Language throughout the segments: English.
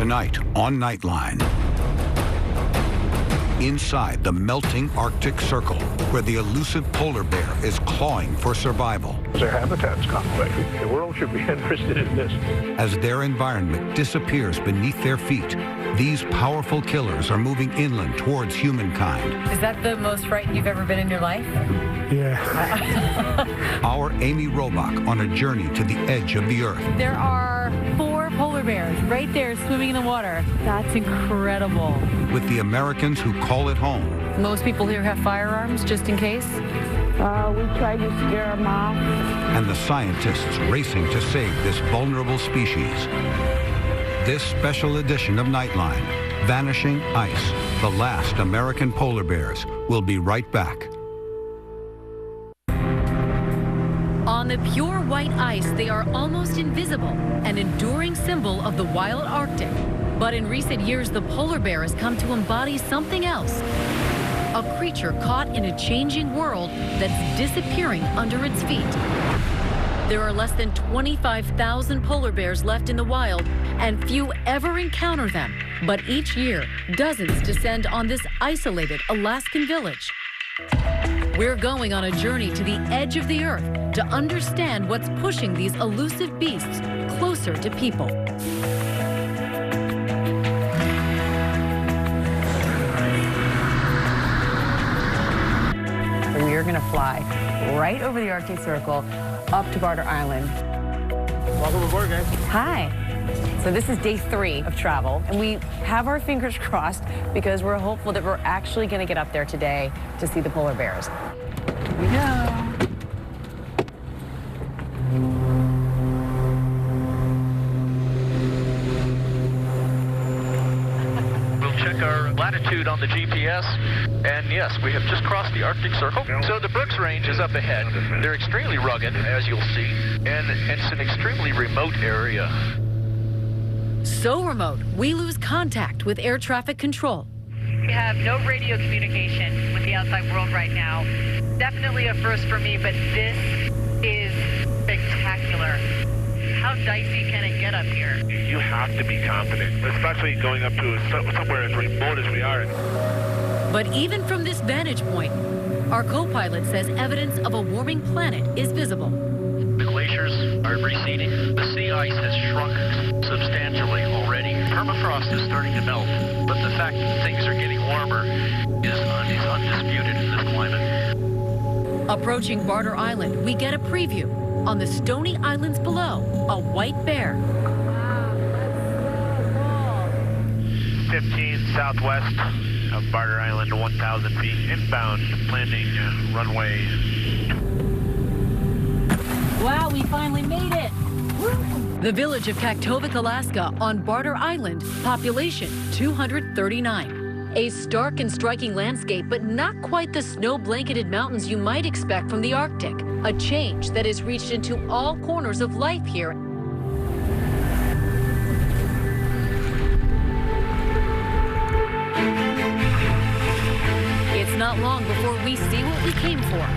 Tonight on Nightline. Inside the melting Arctic Circle, where the elusive polar bear is clawing for survival. Their habitat's gone away. The world should be interested in this. As their environment disappears beneath their feet, these powerful killers are moving inland towards humankind. Is that the most frightened you've ever been in your life? Yeah. Our Amy Robach on a journey to the edge of the Earth. There are 4 polar bears right there swimming in the water. That's incredible. With the Americans who call it home. Most people here have firearms just in case. We tried to scare them off. And the scientists racing to save this vulnerable species. This special edition of Nightline, Vanishing Ice, the last American polar bears, will be right back. On the pure white ice, they are almost invisible, an enduring symbol of the wild Arctic. But in recent years, the polar bear has come to embody something else. A creature caught in a changing world that's disappearing under its feet. There are less than 25,000 polar bears left in the wild, and few ever encounter them. But each year, dozens descend on this isolated Alaskan village. We're going on a journey to the edge of the Earth to understand what's pushing these elusive beasts closer to people. We are going to fly right over the Arctic Circle up to Barter Island. Welcome aboard, guys. Hi. So this is day 3 of travel, and we have our fingers crossed because we're hopeful that we're actually going to get up there today to see the polar bears. Here we go. Check our latitude on the GPS, and yes, we have just crossed the Arctic Circle. So the Brooks Range is up ahead. They're extremely rugged, as you'll see, and it's an extremely remote area. So remote, we lose contact with air traffic control. We have no radio communication with the outside world right now. Definitely a first for me, but this is spectacular. How dicey can it get up here? You have to be confident, especially going up to somewhere as remote as we are. But even from this vantage point, our co-pilot says evidence of a warming planet is visible. The glaciers are receding. The sea ice has shrunk substantially already. Permafrost is starting to melt, but the fact that things are getting warmer is undisputed in this climate. Approaching Barter Island, we get a preview. On the stony islands below, a white bear. Wow, that's so cool. 15 southwest of Barter Island, 1,000 feet inbound, landing runway. Wow, we finally made it. Woo. The village of Kaktovik, Alaska, on Barter Island, population 239. A stark and striking landscape, but not quite the snow-blanketed mountains you might expect from the Arctic. A change that has reached into all corners of life here. It's not long before we see what we came for.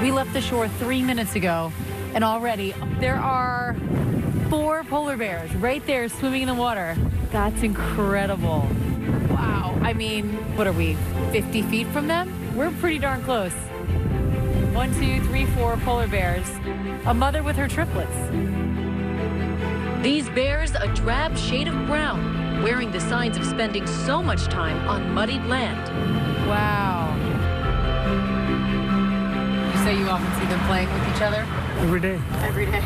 We left the shore 3 minutes ago, and already there are 4 polar bears right there swimming in the water. That's incredible. Wow. I mean, what are we, 50 feet from them? We're pretty darn close. 1, 2, 3, 4 polar bears. A mother with her triplets. These bears, a drab shade of brown, wearing the signs of spending so much time on muddied land. Wow. You say you often see them playing with each other? Every day. Every day.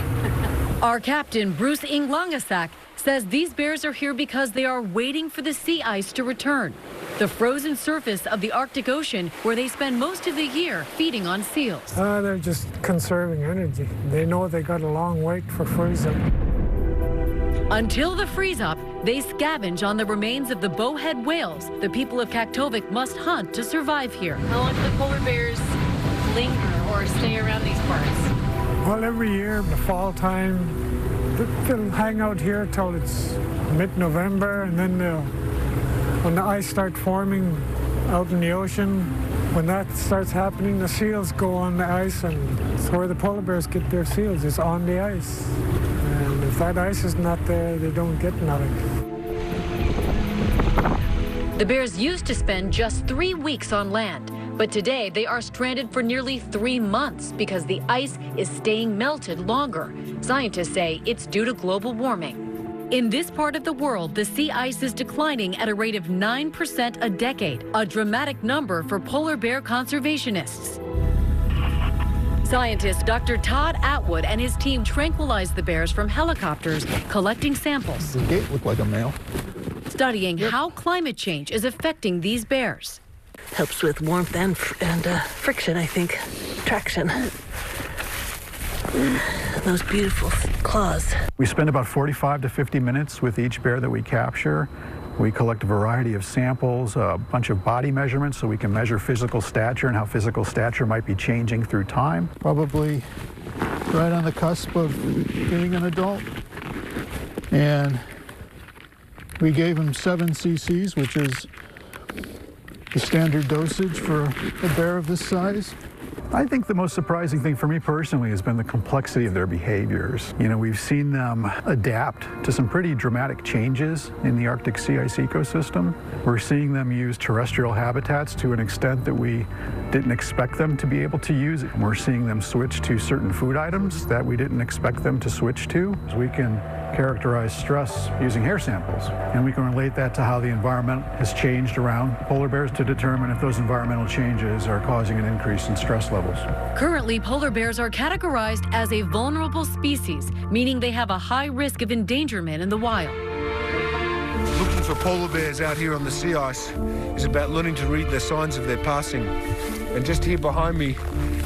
Our captain, Bruce Inglangasak, says these bears are here because they are waiting for the sea ice to return. The frozen surface of the Arctic Ocean, where they spend most of the year feeding on seals. They're just conserving energy. They know they got a long wait for freeze-up. Until the freeze-up, they scavenge on the remains of the bowhead whales the people of Kaktovik must hunt to survive here. How long do the polar bears linger or stay around these parts? Well, every year, in the fall time, they'll hang out here till it's mid-November, and then when the ice starts forming out in the ocean, when that starts happening, the seals go on the ice, and it's where the polar bears get their seals, is on the ice. And If that ice is not there, they don't get nothing. The bears used to spend just 3 weeks on land, but today they are stranded for nearly 3 months because the ice is staying melted longer. Scientists say it's due to global warming. In this part of the world, the sea ice is declining at a rate of 9% a decade, a dramatic number for polar bear conservationists. Scientist Dr. Todd Atwood and his team tranquilized the bears from helicopters, collecting samples. The gate looked like a male. Studying how climate change is affecting these bears. Helps with warmth and friction, I think. Traction. Those beautiful claws. We spend about 45 to 50 minutes with each bear that we capture. We collect a variety of samples, a bunch of body measurements so we can measure physical stature and how physical stature might be changing through time. Probably right on the cusp of being an adult. And we gave him 7 cc's, which is the standard dosage for a bear of this size. I think the most surprising thing for me personally has been the complexity of their behaviors. You know, we've seen them adapt to some pretty dramatic changes in the Arctic sea ice ecosystem. We're seeing them use terrestrial habitats to an extent that we didn't expect them to be able to use. And we're seeing them switch to certain food items that we didn't expect them to switch to. We can characterize stress using hair samples, and we can relate that to how the environment has changed around polar bears to determine if those environmental changes are causing an increase in stress levels. Currently, polar bears are categorized as a vulnerable species, meaning they have a high risk of endangerment in the wild. Looking for polar bears out here on the sea ice is about learning to read the signs of their passing. And just here behind me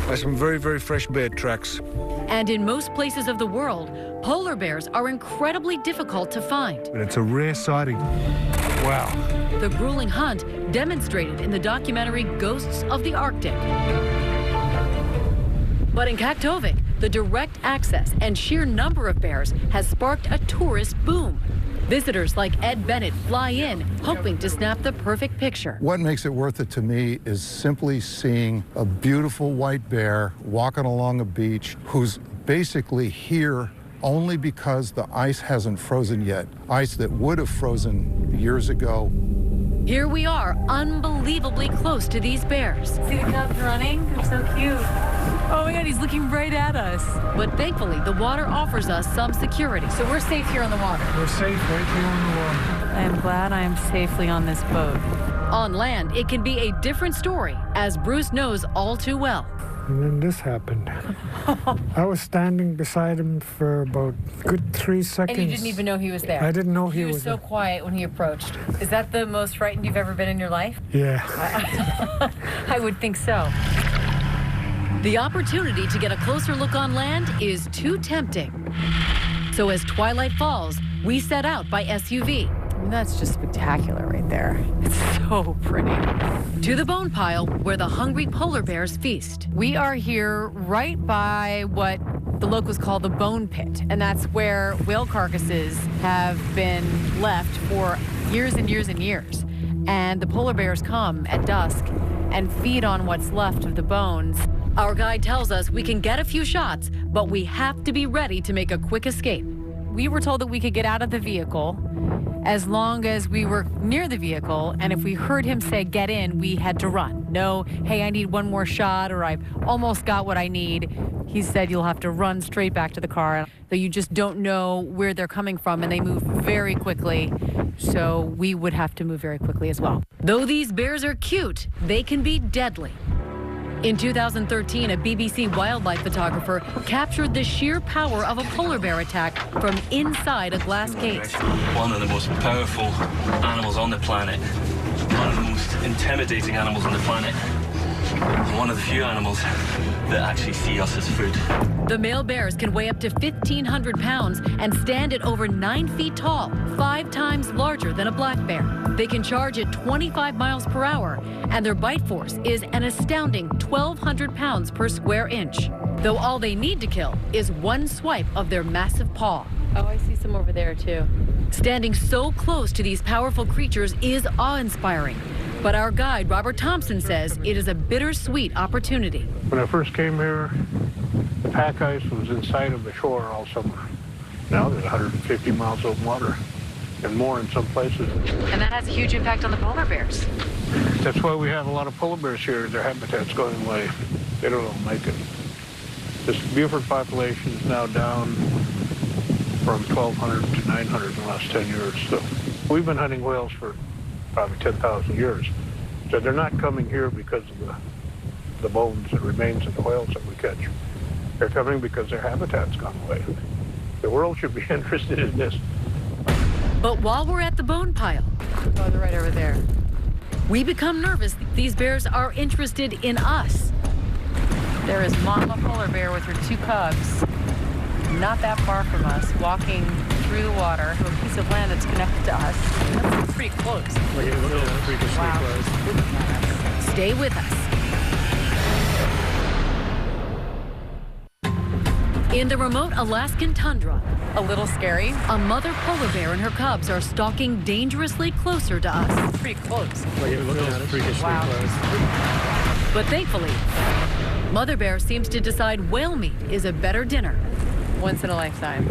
are some very, very fresh bear tracks. And in most places of the world, polar bears are incredibly difficult to find. But it's a rare sighting. Wow. The grueling hunt demonstrated in the documentary Ghosts of the Arctic. But in Kaktovik, the direct access and sheer number of bears has sparked a tourist boom. Visitors like Ed Bennett fly in, hoping to snap the perfect picture. What makes it worth it to me is simply seeing a beautiful white bear walking along a beach who's basically here only because the ice hasn't frozen yet. Ice that would have frozen years ago. Here we are, unbelievably close to these bears. See the cubs running? They're so cute. Oh my God, he's looking right at us. But thankfully, the water offers us some security. So we're safe here on the water. We're safe right here on the water. I am glad I am safely on this boat. On land, it can be a different story, as Bruce knows all too well. And then this happened. I was standing beside him for about a good 3 seconds. And you didn't even know he was there? I didn't know he was was so there. quiet when he approached. Is that the most frightened you've ever been in your life? Yeah. I would think so. The opportunity to get a closer look on land is too tempting. So as twilight falls, we set out by SUV. I mean, that's just spectacular right there. It's so pretty. To the bone pile where the hungry polar bears feast. We are here right by what the locals call the bone pit, and that's where whale carcasses have been left for years and years and years. And the polar bears come at dusk and feed on what's left of the bones. Our guide tells us we can get a few shots, but we have to be ready to make a quick escape. We were told that we could get out of the vehicle as long as we were near the vehicle, and if we heard him say get in, we had to run. No, hey, I need one more shot, or I've almost got what I need. He said you'll have to run straight back to the car, though you just don't know where they're coming from, and they move very quickly, so we would have to move very quickly as well. Though these bears are cute, they can be deadly. In 2013, a BBC wildlife photographer captured the sheer power of a polar bear attack from inside a glass case. One of the most powerful animals on the planet, one of the most intimidating animals on the planet, and one of the few animals that actually see us as food. The male bears can weigh up to 1,500 pounds and stand at over 9 feet tall, 5 times larger than a black bear. They can charge at 25 miles per hour, and their bite force is an astounding 1,200 pounds per square inch. Though all they need to kill is one swipe of their massive paw. Oh, I see some over there, too. Standing so close to these powerful creatures is awe-inspiring. But our guide, Robert Thompson, says it is a bittersweet opportunity. When I first came here, the pack ice was in sight of the shore all summer. Now there's 150 miles of water and more in some places. And that has a huge impact on the polar bears. That's why we have a lot of polar bears here. Their habitat's going away. They don't all make it. This Beaufort population is now down from 1,200 to 900 in the last 10 years. So we've been hunting whales for probably 10,000 years. So they're not coming here because of the bones and remains of the whales that we catch. They're coming because their habitat's gone away. The world should be interested in this. But while we're at the bone pile, Oh, they're right over there. we become nervous these bears are interested in us. There is Mama Polar Bear with her 2 cubs, not that far from us, walking through the water to a piece of land that's connected to us. That's pretty close. Wow. Stay with us. In the remote Alaskan tundra, A little scary. a mother polar bear and her cubs are stalking dangerously closer to us. Pretty close. Wow. But thankfully, mother bear seems to decide whale meat is a better dinner. Once in a lifetime.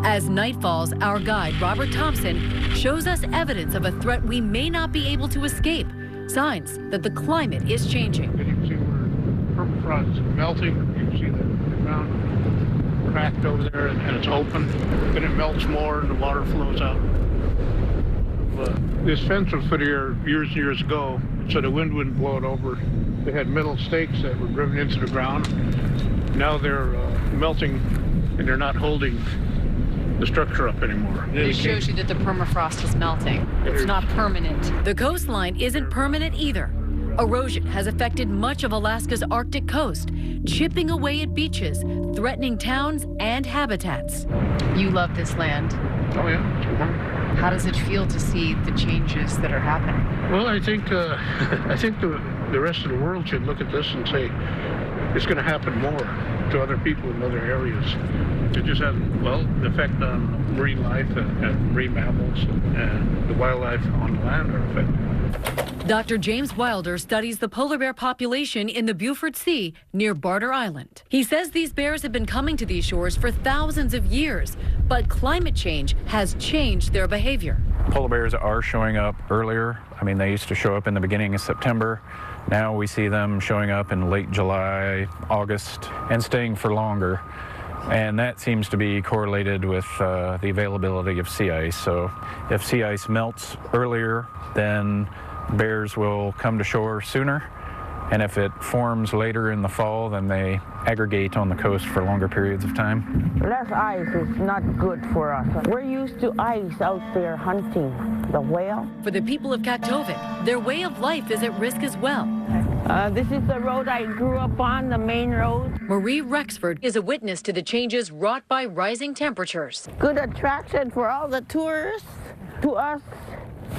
As night falls, our guide, Robert Thompson, shows us evidence of a threat we may not be able to escape. Signs that the climate is changing. You can see where permafrost is melting. You can see the ground cracked over there and it's open. Then it melts more and the water flows out. This fence was put here years and years ago so the wind wouldn't blow it over. They had metal stakes that were driven into the ground. Now they're melting and they're not holding the structure up anymore. It shows you that the permafrost is melting. It's not permanent. The coastline isn't permanent either. Erosion has affected much of Alaska's Arctic coast, chipping away at beaches, threatening towns and habitats. You love this land. Oh yeah. How does it feel to see the changes that are happening? Well, I think the rest of the world should look at this and say it's going to happen more to other people in other areas. It just has, well, an effect on marine life and marine mammals and the wildlife on the land are affected. Dr. James Wilder studies the polar bear population in the Beaufort Sea near Barter Island. He says these bears have been coming to these shores for thousands of years, but climate change has changed their behavior. Polar bears are showing up earlier. I mean, they used to show up in the beginning of September. Now we see them showing up in late July, August, and staying for longer. And that seems to be correlated with the availability of sea ice. So if sea ice melts earlier, then bears will come to shore sooner. And if it forms later in the fall, then they aggregate on the coast for longer periods of time. Less ice is not good for us. We're used to ice out there hunting the whale. For the people of Kaktovik, their way of life is at risk as well. This is the road I grew up on, the main road. Marie Rexford is a witness to the changes wrought by rising temperatures. Good attraction for all the tourists. To us,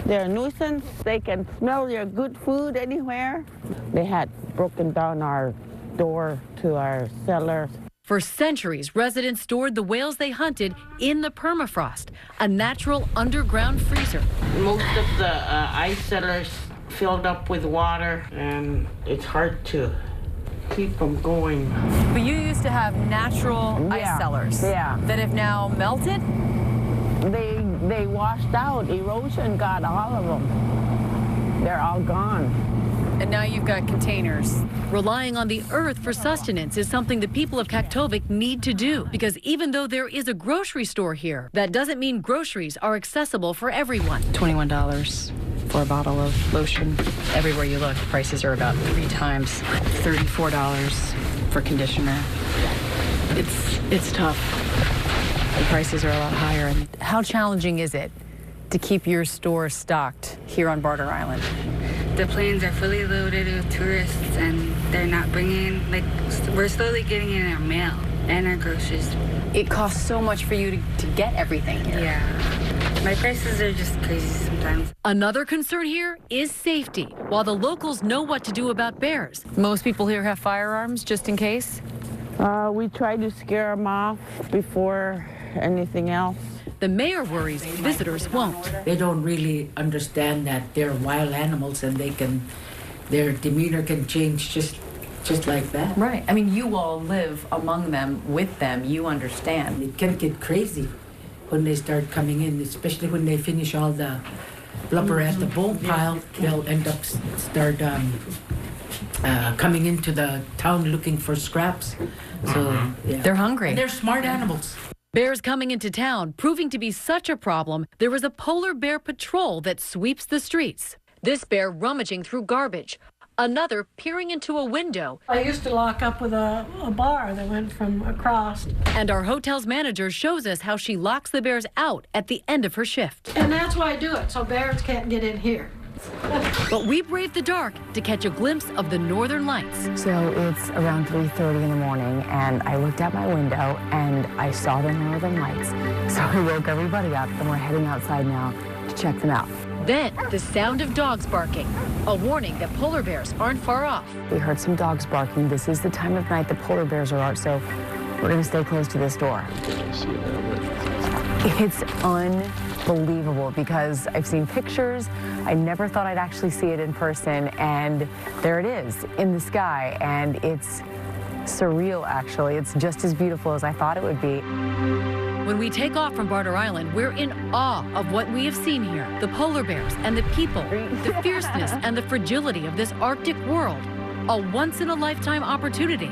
they're a nuisance. They can smell your good food anywhere. They had broken down our door to our cellar. For centuries, residents stored the whales they hunted in the permafrost, a natural underground freezer. Most of the ice cellars filled up with water, and it's hard to keep them going. But you used to have natural ice cellars that have now melted? They washed out. Erosion got all of them. They're all gone. And now you've got containers. Relying on the earth for sustenance is something the people of Kaktovik need to do, because even though there is a grocery store here, that doesn't mean groceries are accessible for everyone. $21 for a bottle of lotion. Everywhere you look, prices are about 3 times. $34 for conditioner. It's tough. The prices are a lot higher. How challenging is it to keep your store stocked here on Barter Island? The planes are fully loaded with tourists, and they're not bringing in, we're slowly getting in our mail and our groceries. It costs so much for you to get everything here. Yeah. My prices are just crazy sometimes. Another concern here is safety. While the locals know what to do about bears, most people here have firearms just in case? We try to scare them off before anything else. The mayor worries visitors won't. They don't really understand that they're wild animals and their demeanor can change just just like that. Right. I mean, you all live among them, with them. You understand. It can get crazy when they start coming in, especially when they finish all the blubber at the bone pile. They'll end up start coming into the town looking for scraps. So yeah. They're hungry. And they're smart animals. Bears coming into town proving to be such a problem, there was a polar bear patrol that sweeps the streets. This bear rummaging through garbage, another peering into a window. I used to lock up with a bar that went from across. And our hotel's manager shows us how she locks the bears out at the end of her shift. And that's why I do it, so bears can't get in here. But we braved the dark to catch a glimpse of the northern lights. So it's around 3:30 in the morning, and I looked out my window and I saw the northern lights. So I woke everybody up, and we're heading outside now to check them out. Then the sound of dogs barking, a warning that polar bears aren't far off. We heard some dogs barking. This is the time of night that polar bears are out, so we're going to stay close to this door. It's unbelievable because I've seen pictures. I never thought I'd actually see it in person, and there it is in the sky, and it's surreal, actually. It's just as beautiful as I thought it would be. When we take off from Barter Island, we're in awe of what we have seen here. The polar bears and the people, the fierceness and the fragility of this Arctic world. A once-in-a-lifetime opportunity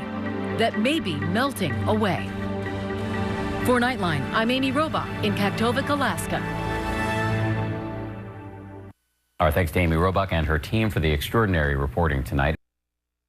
that may be melting away. For Nightline, I'm Amy Robach in Kaktovik, Alaska. Our thanks to Amy Robach and her team for the extraordinary reporting tonight.